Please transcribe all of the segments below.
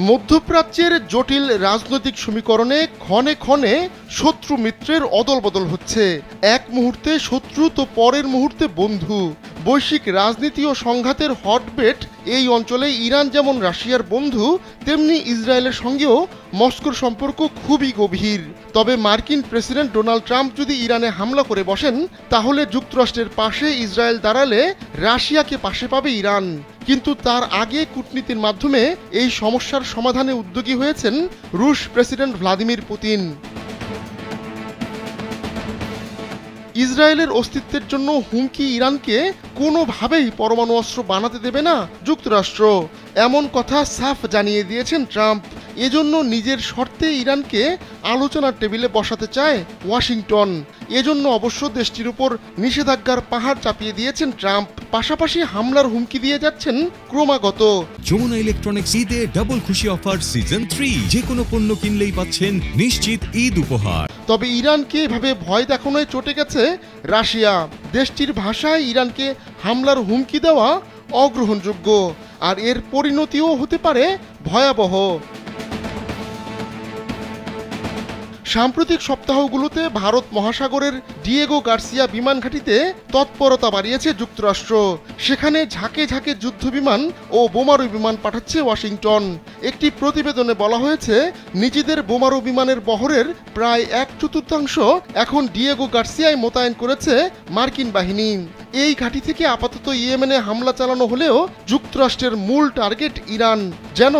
মধ্যপ্রাচ্যের জটিল রাজনৈতিক সমীকরণে ক্ষণে ক্ষণে শত্রু মিত্রের অদলবদল হচ্ছে। এক মুহূর্তে শত্রু তো পরের মুহূর্তে বন্ধু। বৈশ্বিক রাজনীতি ও সংঘাতের হটবেট এই অঞ্চলে ইরান যেমন রাশিয়ার বন্ধু, তেমনি ইসরায়েলের সঙ্গেও মস্কোর সম্পর্ক খুবই গভীর। তবে মার্কিন প্রেসিডেন্ট ডোনাল্ড ট্রাম্প যদি ইরানে হামলা করে বসেন, তাহলে যুক্তরাষ্ট্রের পাশে ইসরায়েল দাঁড়ালে রাশিয়াকে পাশে পাবে ইরান। কিন্তু তার আগে কূটনীতির মাধ্যমে এই সমস্যার সমাধানে উদ্যোগী হয়েছেন রুশ প্রেসিডেন্ট ভ্লাদিমির পুতিন। ইসরায়েলের অস্তিত্বের জন্য হুমকি ইরানকে কোনোভাবেই পরমাণু অস্ত্র বানাতে দেবে না যুক্তরাষ্ট্র, এমন কথা সাফ জানিয়ে দিয়েছেন ট্রাম্প। এজন্য নিজের শর্তে ইরানকে আলোচনার টেবিলে বসাতে চায় ওয়াশিংটন। এজন্য অবশ্য দেশটির উপর নিষেধাজ্ঞার পাহাড় চাপিয়ে দিয়েছেন ট্রাম্প। পাশাপাশি হামলার হুমকি দিয়ে যাচ্ছেন ক্রমাগত। যমুনা ইলেকট্রনিক্স ঈদে ডাবল খুশি অফার সিজন 3, যে কোনো পণ্য কিনলেই পাচ্ছেন নিশ্চিত ঈদ উপহার। তবে ইরানকে এভাবে ভয় দেখানোয় চটে গেছে রাশিয়া। দেশটির ভাষায় ইরানকে হামলার হুমকি দেওয়া অগ্রহণযোগ্য, আর এর পরিণতিও হতে পারে ভয়াবহ। সাম্প্রতিক সপ্তাহগুলোতে ভারত মহাসাগরের ডিয়েগো গার্সিয়া বিমান ঘাঁটিতে তৎপরতা বাড়িয়েছে যুক্তরাষ্ট্র। সেখানে ঝাঁকে ঝাঁকে যুদ্ধ বিমান ও বোমারু বিমান পাঠাচ্ছে ওয়াশিংটন। একটি প্রতিবেদনে বলা হয়েছে, নিজেদের বোমারু বিমানের বহরের প্রায় 1/4 এখন ডিয়েগো গার্সিয়ায় মোতায়েন করেছে মার্কিন বাহিনী। এই ঘাঁটি থেকে আপাতত ইয়েমেনে হামলা চালানো হলেও যুক্তরাষ্ট্রের মূল টার্গেট ইরান, যেন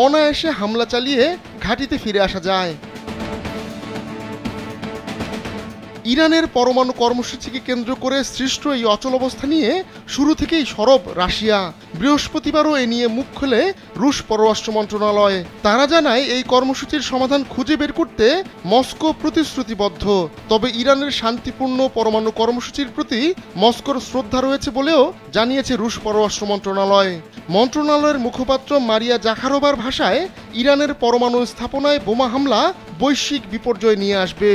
অনায়াসে হামলা চালিয়ে ঘাঁটিতে ফিরে আসা যায়। ইরানের পরমাণু কর্মসূচিকে কেন্দ্র করে সৃষ্ট এই অচলাবস্থা নিয়ে শুরু থেকেই সরব রাশিয়া। বৃহস্পতিবারও এ নিয়ে মুখ খুলে রুশ পররাষ্ট্র মন্ত্রণালয়। তারা জানায়, এই কর্মসূচির সমাধান খুঁজে বের করতে মস্কো প্রতিশ্রুতিবদ্ধ। তবে ইরানের শান্তিপূর্ণ পরমাণু কর্মসূচির প্রতি মস্কোর শ্রদ্ধা রয়েছে বলেও জানিয়েছে রুশ পররাষ্ট্র মন্ত্রণালয়। মন্ত্রণালয়ের মুখপাত্র মারিয়া জাখারোভার ভাষায়, ইরানের পরমাণু স্থাপনায় বোমা হামলা বৈশ্বিক বিপর্যয় নিয়ে আসবে।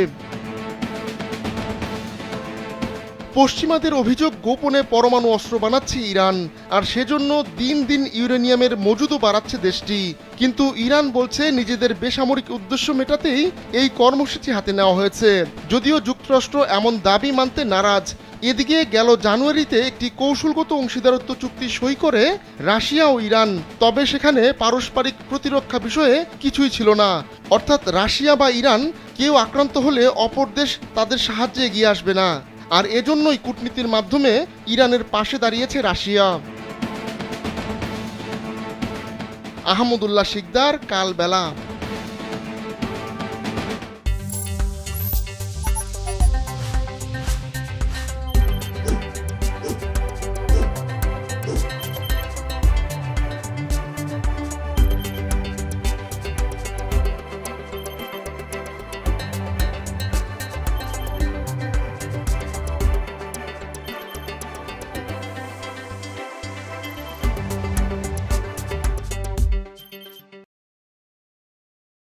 পশ্চিমাদের অভিযোগ, গোপনে পরমাণু অস্ত্র বানাচ্ছে ইরান, আর সেজন্য দিন দিন ইউরেনিয়ামের মজুদও বাড়াচ্ছে দেশটি। কিন্তু ইরান বলছে, নিজেদের বেসামরিক উদ্দেশ্য মেটাতেই এই কর্মসূচি হাতে নেওয়া হয়েছে। যদিও যুক্তরাষ্ট্র এমন দাবি মানতে নারাজ। এদিকে গেল জানুয়ারিতে একটি কৌশলগত অংশীদারত্ব চুক্তি সই করে রাশিয়া ও ইরান। তবে সেখানে পারস্পরিক প্রতিরক্ষা বিষয়ে কিছুই ছিল না। অর্থাৎ রাশিয়া বা ইরান কেউ আক্রান্ত হলে অপর দেশ তাদের সাহায্যে এগিয়ে আসবে না। আর এজন্যই কূটনীতির মাধ্যমে ইরানের পাশে দাঁড়িয়েছে রাশিয়া। আহমদুল্লাহ শিকদার, কালবেলা।